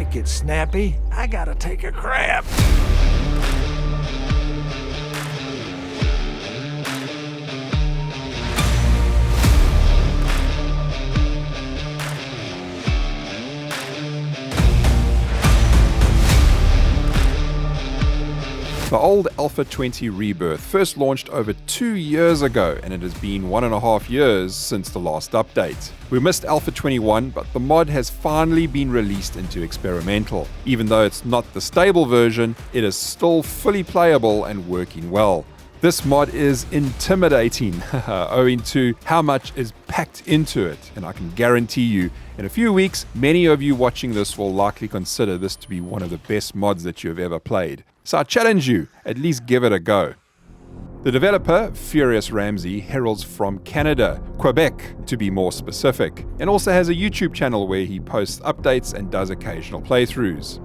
make it snappy, I gotta take a crap. The old Alpha 20 Rebirth first launched over 2 years ago, and it has been 1.5 years since the last update. We missed Alpha 21, but the mod has finally been released into experimental. Even though it's not the stable version, it is still fully playable and working well. This mod is intimidating, owing to how much is packed into it, and I can guarantee you, in a few weeks, many of you watching this will likely consider this to be one of the best mods that you have ever played. So I challenge you, at least give it a go. The developer, FuriousRamsay, heralds from Canada, Quebec to be more specific, and also has a YouTube channel where he posts updates and does occasional playthroughs.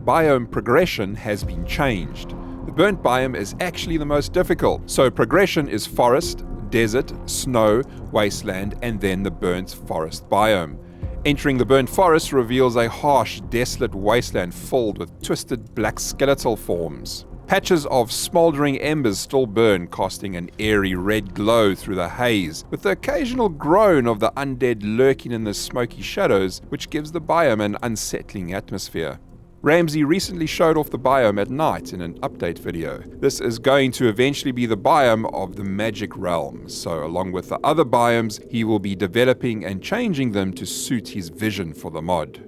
Biome progression has been changed. The burnt biome is actually the most difficult, so progression is forest, desert, snow, wasteland, and then the burnt forest biome. Entering the burnt forest reveals a harsh, desolate wasteland filled with twisted black skeletal forms. Patches of smouldering embers still burn, casting an eerie red glow through the haze, with the occasional groan of the undead lurking in the smoky shadows, which gives the biome an unsettling atmosphere. Ramsay recently showed off the biome at night in an update video. This is going to eventually be the biome of the magic realm, so along with the other biomes, he will be developing and changing them to suit his vision for the mod.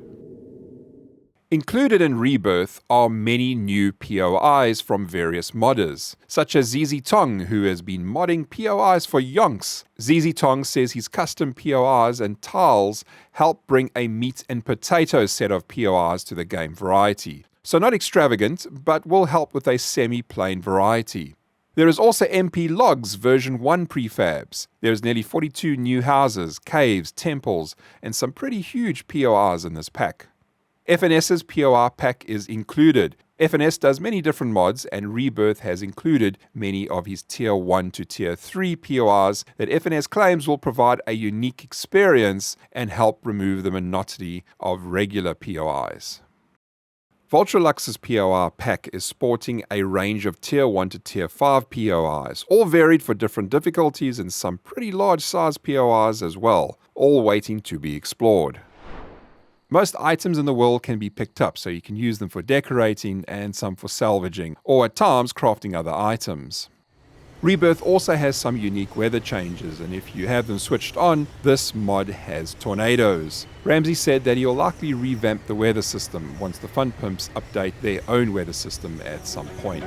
Included in Rebirth are many new POIs from various modders, such as zzTong, who has been modding POIs for yonks. zzTong says his custom POIs and tiles help bring a meat and potato set of POIs to the game variety. So not extravagant, but will help with a semi-plain variety. There is also MPLogue's version 1 prefabs. There's nearly 42 new houses, caves, temples, and some pretty huge POIs in this pack. FNS's POI pack is included. FNS does many different mods, and Rebirth has included many of his Tier 1 to Tier 3 POIs that FNS claims will provide a unique experience and help remove the monotony of regular POIs. Voltralux's POI pack is sporting a range of Tier 1 to Tier 5 POIs, all varied for different difficulties and some pretty large size POIs as well, all waiting to be explored. Most items in the world can be picked up, so you can use them for decorating and some for salvaging, or at times crafting other items. Rebirth also has some unique weather changes, and if you have them switched on, this mod has tornadoes. Ramsay said that he'll likely revamp the weather system once the Fun Pimps update their own weather system at some point.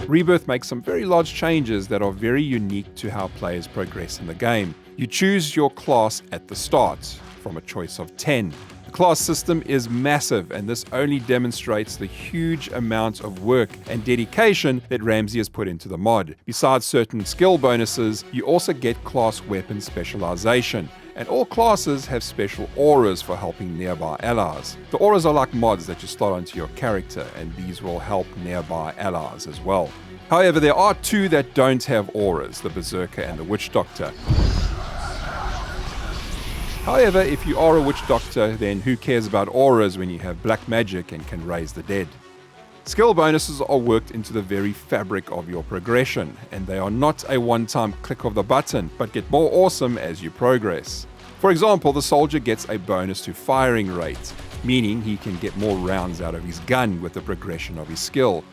Rebirth makes some very large changes that are very unique to how players progress in the game. You choose your class at the start, from a choice of 10. The class system is massive, and this only demonstrates the huge amount of work and dedication that Ramsay has put into the mod. Besides certain skill bonuses, you also get class weapon specialization, and all classes have special auras for helping nearby allies. The auras are like mods that you slot onto your character, and these will help nearby allies as well. However, there are two that don't have auras, the Berserker and the Witch Doctor. However, if you are a Witch Doctor, then who cares about auras when you have black magic and can raise the dead? Skill bonuses are worked into the very fabric of your progression, and they are not a one-time click of the button, but get more awesome as you progress. For example, the soldier gets a bonus to firing rate, meaning he can get more rounds out of his gun with the progression of his skill.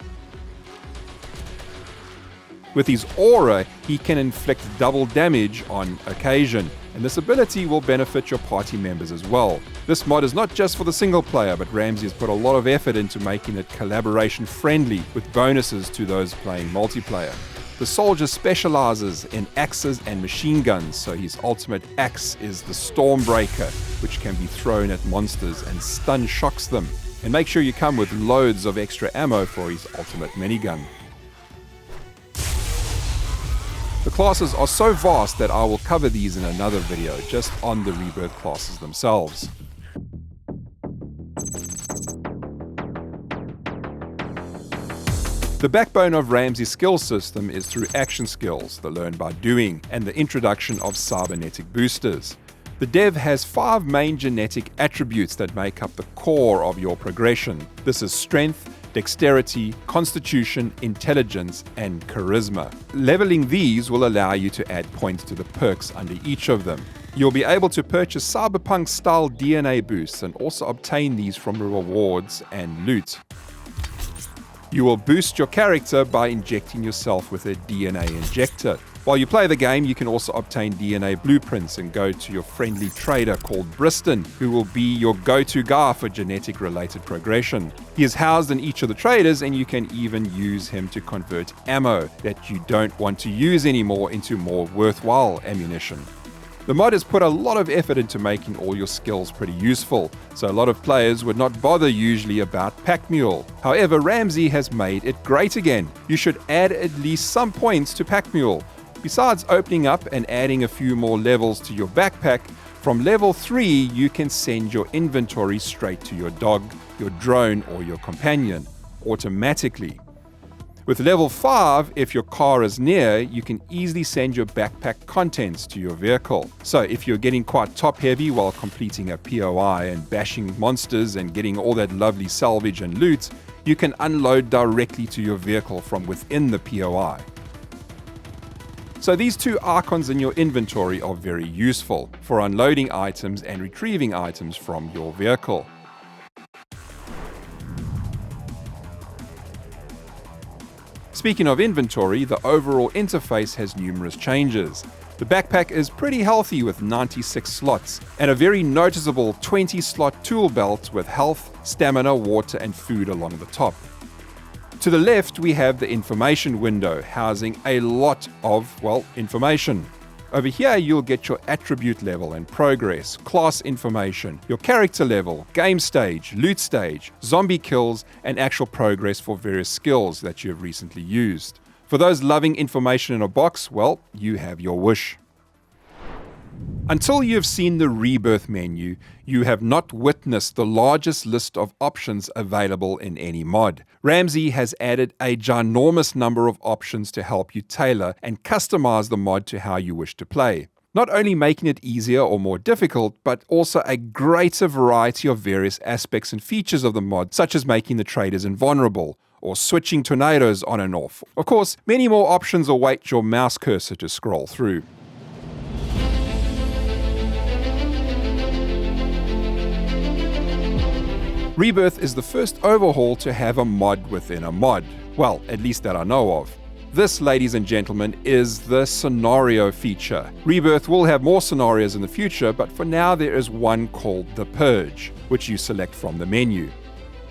With his aura, he can inflict double damage on occasion, and this ability will benefit your party members as well. This mod is not just for the single player, but Ramsay has put a lot of effort into making it collaboration friendly with bonuses to those playing multiplayer. The soldier specializes in axes and machine guns, so his ultimate axe is the Stormbreaker, which can be thrown at monsters and stun shocks them. And make sure you come with loads of extra ammo for his ultimate minigun. The classes are so vast that I will cover these in another video just on the Rebirth classes themselves. The backbone of Ramsay's skill system is through action skills, the learn by doing, and the introduction of cybernetic boosters. The dev has 5 main genetic attributes that make up the core of your progression. This is strength, dexterity, constitution, intelligence, and charisma. Leveling these will allow you to add points to the perks under each of them. You'll be able to purchase cyberpunk-style DNA boosts and also obtain these from rewards and loot. You will boost your character by injecting yourself with a DNA injector. While you play the game, you can also obtain DNA blueprints and go to your friendly trader called Briston, who will be your go-to guy for genetic-related progression. He is housed in each of the traders, and you can even use him to convert ammo that you don't want to use anymore into more worthwhile ammunition. The mod has put a lot of effort into making all your skills pretty useful, so a lot of players would not bother usually about Pack Mule. However, Ramsay has made it great again. You should add at least some points to Pack Mule. Besides opening up and adding a few more levels to your backpack, from level 3 you can send your inventory straight to your dog, your drone, or your companion, automatically. With level 5, if your car is near, you can easily send your backpack contents to your vehicle. So if you're getting quite top heavy while completing a POI and bashing monsters and getting all that lovely salvage and loot, you can unload directly to your vehicle from within the POI. So these 2 icons in your inventory are very useful for unloading items and retrieving items from your vehicle. Speaking of inventory, the overall interface has numerous changes. The backpack is pretty healthy with 96 slots, and a very noticeable 20-slot tool belt with health, stamina, water, and food along the top. To the left, we have the information window, housing a lot of, information. Over here, you'll get your attribute level and progress, class information, your character level, game stage, loot stage, zombie kills, and actual progress for various skills that you have recently used. For those loving information in a box, you have your wish. Until you have seen the Rebirth menu, you have not witnessed the largest list of options available in any mod. Ramsay has added a ginormous number of options to help you tailor and customize the mod to how you wish to play. Not only making it easier or more difficult, but also a greater variety of various aspects and features of the mod, such as making the traders invulnerable, or switching tornadoes on and off. Of course, many more options await your mouse cursor to scroll through. Rebirth is the first overhaul to have a mod within a mod. Well, at least that I know of. This, ladies and gentlemen, is the scenario feature. Rebirth will have more scenarios in the future, but for now there is one called the Purge, which you select from the menu.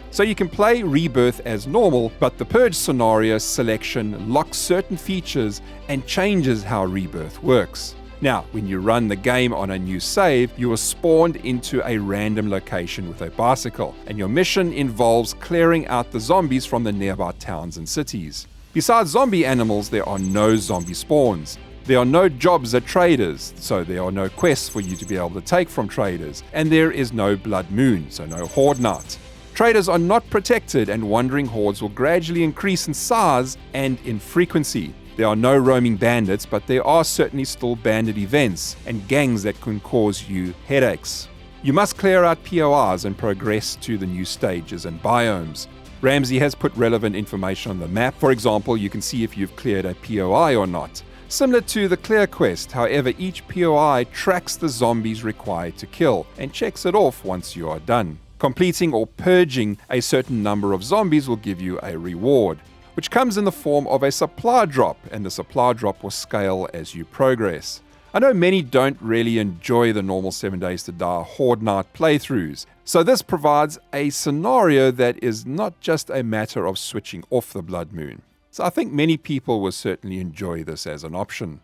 So you can play Rebirth as normal, but the Purge scenario selection locks certain features and changes how Rebirth works. Now, when you run the game on a new save, you are spawned into a random location with a bicycle, and your mission involves clearing out the zombies from the nearby towns and cities. Besides zombie animals, there are no zombie spawns. There are no jobs at traders, so there are no quests for you to be able to take from traders, and there is no blood moon, so no horde night. Traders are not protected, and wandering hordes will gradually increase in size and in frequency. There are no roaming bandits, but there are certainly still bandit events and gangs that can cause you headaches. You must clear out POIs and progress to the new stages and biomes. Ramsay has put relevant information on the map. For example, you can see if you've cleared a POI or not. Similar to the clear quest, however, each POI tracks the zombies required to kill and checks it off once you are done. Completing or purging a certain number of zombies will give you a reward, which comes in the form of a supply drop, and the supply drop will scale as you progress. I know many don't really enjoy the normal 7 Days to Die Horde Night playthroughs, so this provides a scenario that is not just a matter of switching off the blood moon. So I think many people will certainly enjoy this as an option.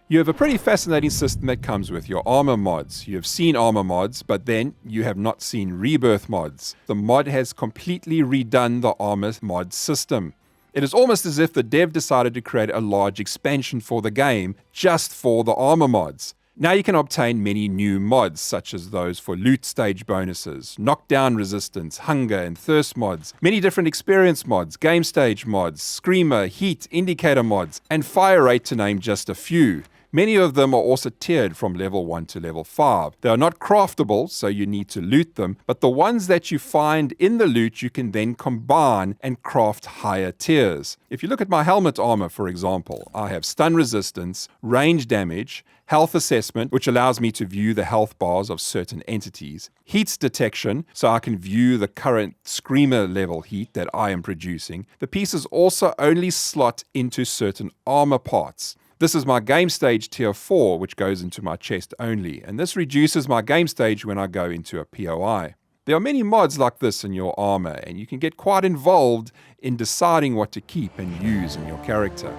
You have a pretty fascinating system that comes with your armor mods. You have seen armor mods, but then you have not seen Rebirth mods. The mod has completely redone the armor mod system. It is almost as if the dev decided to create a large expansion for the game just for the armor mods. Now you can obtain many new mods, such as those for loot stage bonuses, knockdown resistance, hunger and thirst mods, many different experience mods, game stage mods, screamer, heat, indicator mods, and fire rate, to name just a few. Many of them are also tiered from level 1 to level 5. They are not craftable, so you need to loot them, but the ones that you find in the loot you can then combine and craft higher tiers. If you look at my helmet armor, for example, I have stun resistance, range damage, health assessment, which allows me to view the health bars of certain entities, heat detection, so I can view the current screamer level heat that I am producing. The pieces also only slot into certain armor parts. This is my game stage tier 4, which goes into my chest only, and this reduces my game stage when I go into a POI. There are many mods like this in your armor, and you can get quite involved in deciding what to keep and use in your character.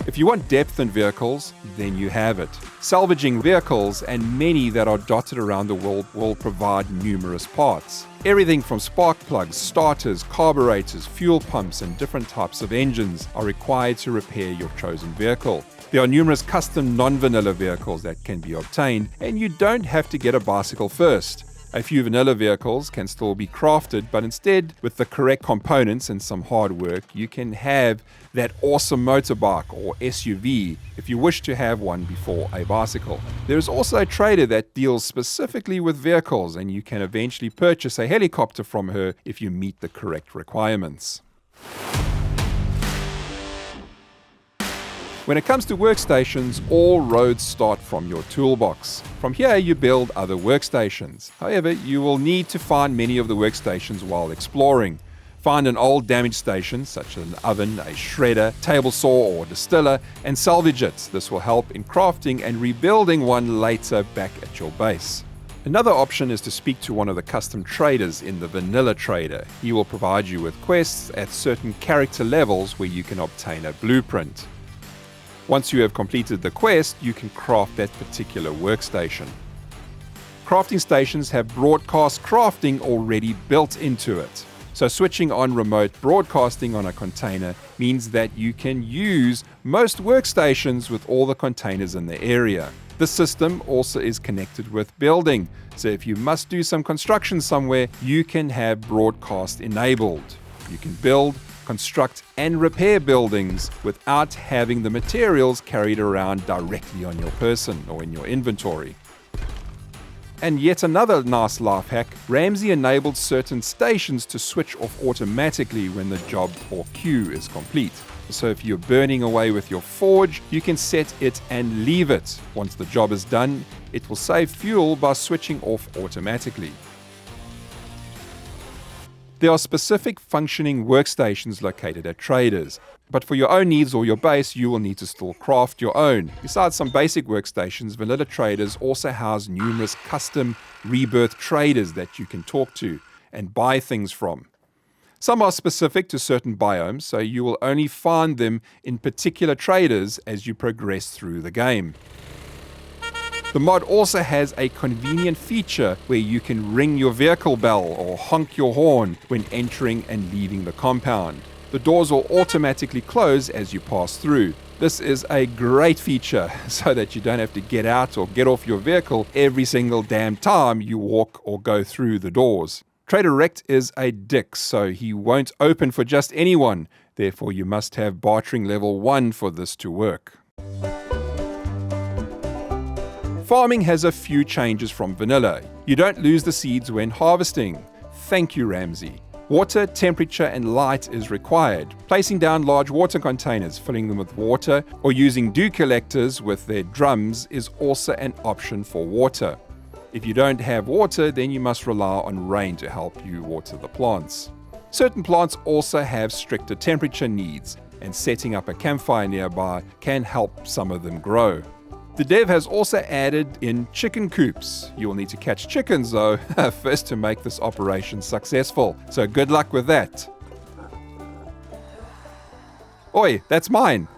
If you want depth in vehicles, then you have it. Salvaging vehicles and many that are dotted around the world will provide numerous parts. Everything from spark plugs, starters, carburetors, fuel pumps, and different types of engines are required to repair your chosen vehicle. There are numerous custom non-vanilla vehicles that can be obtained, and you don't have to get a bicycle first. A few vanilla vehicles can still be crafted, but instead, with the correct components and some hard work, you can have that awesome motorbike or SUV if you wish to have one before a bicycle. There is also a trader that deals specifically with vehicles, and you can eventually purchase a helicopter from her if you meet the correct requirements. When it comes to workstations, all roads start from your toolbox. From here, you build other workstations. However, you will need to find many of the workstations while exploring. Find an old damaged station, such as an oven, a shredder, table saw, or distiller, and salvage it. This will help in crafting and rebuilding one later back at your base. Another option is to speak to one of the custom traders in the vanilla trader. He will provide you with quests at certain character levels where you can obtain a blueprint. Once you have completed the quest, you can craft that particular workstation. Crafting stations have broadcast crafting already built into it. So switching on remote broadcasting on a container means that you can use most workstations with all the containers in the area. This system also is connected with building, so if you must do some construction somewhere, you can have broadcast enabled. You can build, construct and repair buildings without having the materials carried around directly on your person or in your inventory. And yet another nice life hack, Ramsay enabled certain stations to switch off automatically when the job or queue is complete. So if you're burning away with your forge, you can set it and leave it. Once the job is done, it will save fuel by switching off automatically. There are specific functioning workstations located at traders, but for your own needs or your base, you will need to still craft your own. Besides some basic workstations, vanilla traders also house numerous custom Rebirth traders that you can talk to and buy things from. Some are specific to certain biomes, so you will only find them in particular traders as you progress through the game. The mod also has a convenient feature where you can ring your vehicle bell or honk your horn when entering and leaving the compound. The doors will automatically close as you pass through. This is a great feature so that you don't have to get out or get off your vehicle every single damn time you walk or go through the doors. Trader Rect is a dick, so he won't open for just anyone. Therefore, you must have bartering level 1 for this to work. Farming has a few changes from vanilla. You don't lose the seeds when harvesting. Thank you, Ramsay. Water, temperature, and light is required. Placing down large water containers, filling them with water, or using dew collectors with their drums is also an option for water. If you don't have water, then you must rely on rain to help you water the plants. Certain plants also have stricter temperature needs, and setting up a campfire nearby can help some of them grow. The dev has also added in chicken coops. You will need to catch chickens though, first to make this operation successful. So good luck with that. Oi, that's mine.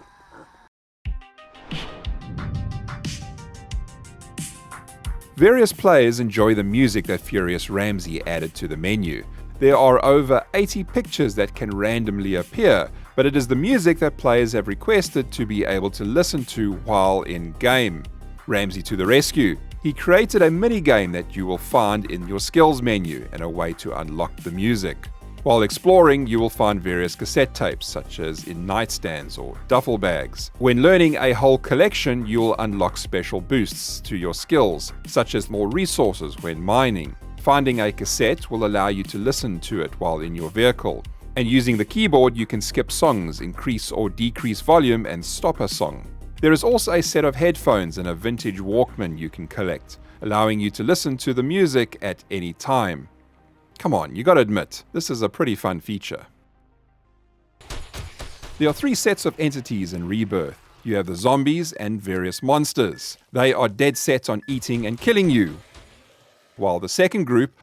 Various players enjoy the music that FuriousRamsay added to the menu. There are over 80 pictures that can randomly appear, but it is the music that players have requested to be able to listen to while in-game. Ramsay to the rescue. He created a mini-game that you will find in your skills menu and a way to unlock the music. While exploring, you will find various cassette tapes, such as in nightstands or duffel bags. When learning a whole collection, you will unlock special boosts to your skills, such as more resources when mining. Finding a cassette will allow you to listen to it while in your vehicle. And using the keyboard, you can skip songs, increase or decrease volume, and stop a song. There is also a set of headphones and a vintage Walkman you can collect, allowing you to listen to the music at any time. Come on, you gotta admit, this is a pretty fun feature. There are 3 sets of entities in Rebirth. You have the zombies and various monsters. They are dead set on eating and killing you. While the second group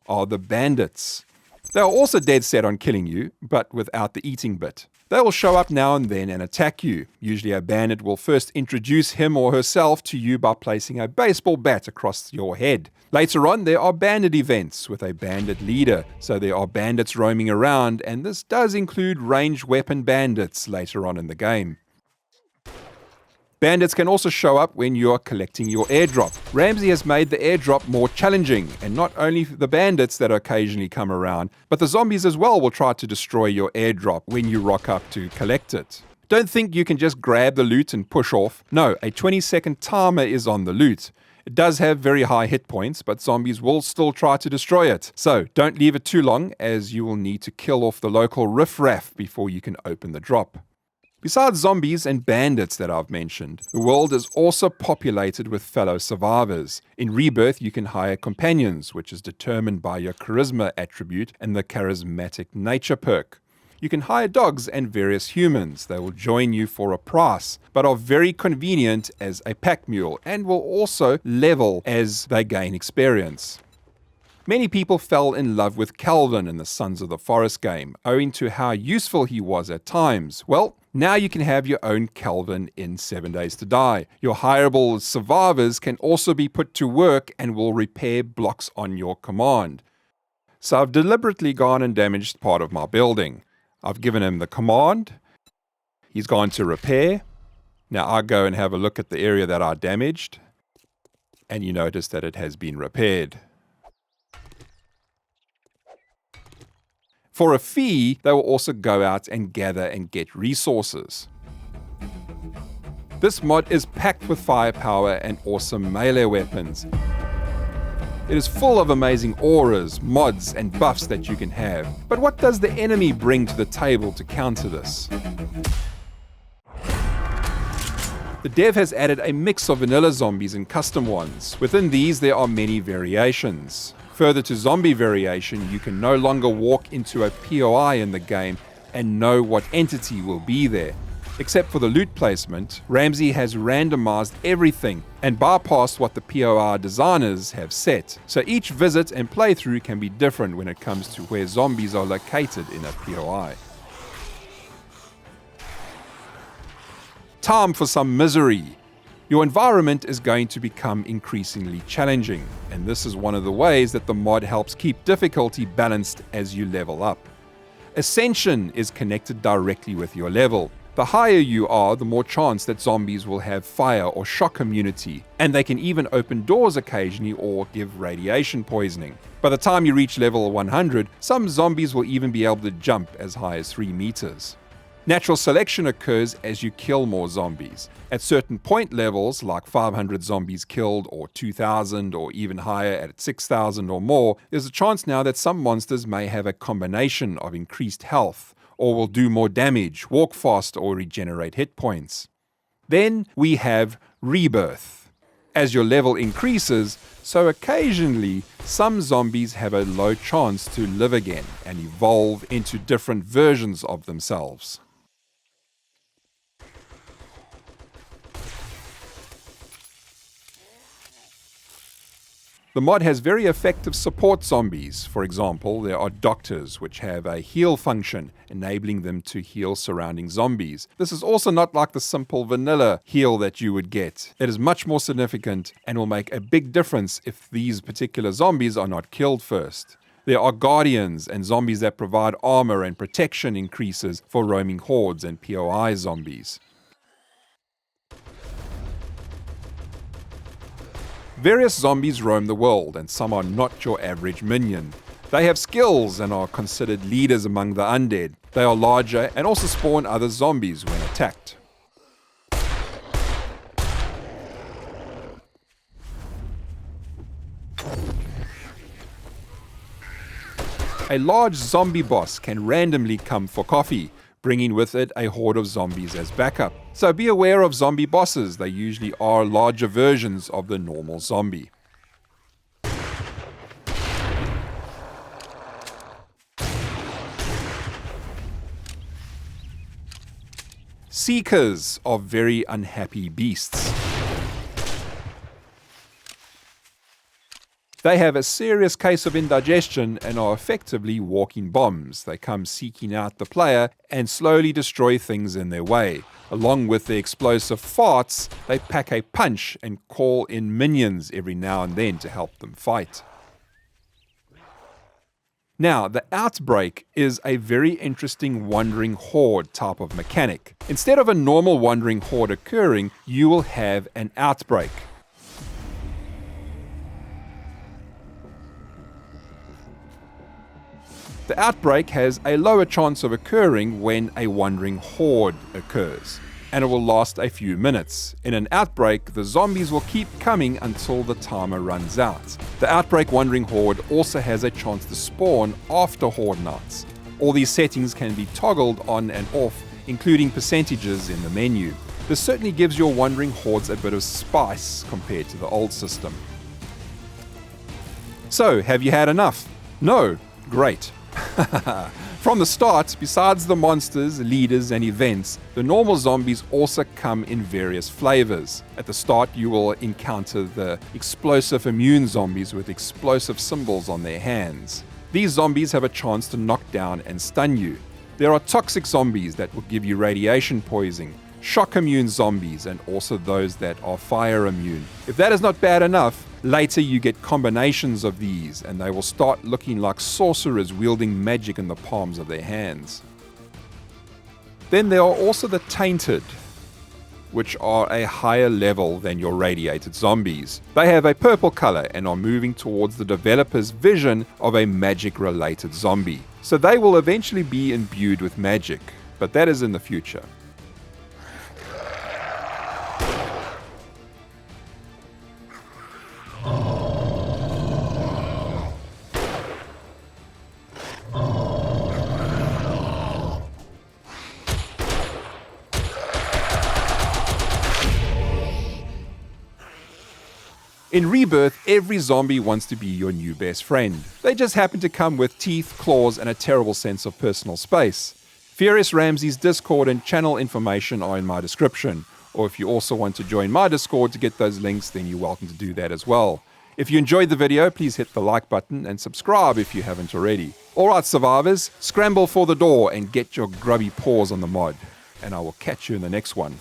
are the bandits. They are also dead set on killing you, but without the eating bit. They will show up now and then and attack you. Usually a bandit will first introduce him or herself to you by placing a baseball bat across your head. Later on, there are bandit events with a bandit leader, so there are bandits roaming around, and this does include ranged weapon bandits later on in the game. Bandits can also show up when you are collecting your airdrop. Ramsay has made the airdrop more challenging, and not only the bandits that occasionally come around, but the zombies as well will try to destroy your airdrop when you rock up to collect it. Don't think you can just grab the loot and push off. No, a 20-second timer is on the loot. It does have very high hit points, but zombies will still try to destroy it. So don't leave it too long, as you will need to kill off the local riffraff before you can open the drop. Besides zombies and bandits that I've mentioned, the world is also populated with fellow survivors. In Rebirth, you can hire companions, which is determined by your charisma attribute and the charismatic nature perk. You can hire dogs and various humans. They will join you for a price, but are very convenient as a pack mule and will also level as they gain experience. Many people fell in love with Calvin in the Sons of the Forest game, owing to how useful he was at times. Well, now you can have your own Calvin in 7 Days to Die. Your hireable survivors can also be put to work and will repair blocks on your command. So I've deliberately gone and damaged part of my building. I've given him the command. He's gone to repair. Now I go and have a look at the area that I damaged, and you notice that it has been repaired. For a fee, they will also go out and gather and get resources. This mod is packed with firepower and awesome melee weapons. It is full of amazing auras, mods, and buffs that you can have. But what does the enemy bring to the table to counter this? The dev has added a mix of vanilla zombies and custom ones. Within these, there are many variations. Further to zombie variation, you can no longer walk into a POI in the game and know what entity will be there. Except for the loot placement, Ramsay has randomized everything and bypassed what the POI designers have set. So each visit and playthrough can be different when it comes to where zombies are located in a POI. Time for some misery. Your environment is going to become increasingly challenging, and this is one of the ways that the mod helps keep difficulty balanced as you level up. Ascension is connected directly with your level. The higher you are, the more chance that zombies will have fire or shock immunity, and they can even open doors occasionally or give radiation poisoning. By the time you reach level 100, some zombies will even be able to jump as high as 3 meters. Natural selection occurs as you kill more zombies. At certain point levels, like 500 zombies killed, or 2,000, or even higher at 6,000 or more, there's a chance now that some monsters may have a combination of increased health, or will do more damage, walk fast, or regenerate hit points. Then we have Rebirth. As your level increases, so occasionally some zombies have a low chance to live again and evolve into different versions of themselves. The mod has very effective support zombies. For example, there are doctors, which have a heal function, enabling them to heal surrounding zombies. This is also not like the simple vanilla heal that you would get. It is much more significant and will make a big difference if these particular zombies are not killed first. There are guardians and zombies that provide armor and protection increases for roaming hordes and POI zombies. Various zombies roam the world, and some are not your average minion. They have skills and are considered leaders among the undead. They are larger and also spawn other zombies when attacked. A large zombie boss can randomly come for coffee, bringing with it a horde of zombies as backup. So be aware of zombie bosses. They usually are larger versions of the normal zombie. Seekers are very unhappy beasts. They have a serious case of indigestion and are effectively walking bombs. They come seeking out the player and slowly destroy things in their way. Along with the explosive farts, they pack a punch and call in minions every now and then to help them fight. Now, the Outbreak is a very interesting wandering horde type of mechanic. Instead of a normal wandering horde occurring, you will have an outbreak. The outbreak has a lower chance of occurring when a wandering horde occurs, and it will last a few minutes. In an outbreak, the zombies will keep coming until the timer runs out. The outbreak wandering horde also has a chance to spawn after horde nights. All these settings can be toggled on and off, including percentages in the menu. This certainly gives your wandering hordes a bit of spice compared to the old system. So, have you had enough? No? Great. From the start, besides the monsters, leaders, and events, the normal zombies also come in various flavors. At the start, you will encounter the explosive immune zombies with explosive symbols on their hands. These zombies have a chance to knock down and stun you. There are toxic zombies that will give you radiation poisoning, shock immune zombies, and also those that are fire immune. If that is not bad enough, later you get combinations of these, and they will start looking like sorcerers wielding magic in the palms of their hands. Then there are also the Tainted, which are a higher level than your radiated zombies. They have a purple color and are moving towards the developer's vision of a magic-related zombie. So they will eventually be imbued with magic, but that is in the future. In Rebirth, every zombie wants to be your new best friend. They just happen to come with teeth, claws, and a terrible sense of personal space. FuriousRamsay's Discord and channel information are in my description, or if you also want to join my Discord to get those links, then you're welcome to do that as well. If you enjoyed the video, please hit the like button and subscribe if you haven't already. Alright survivors, scramble for the door and get your grubby paws on the mod, and I will catch you in the next one.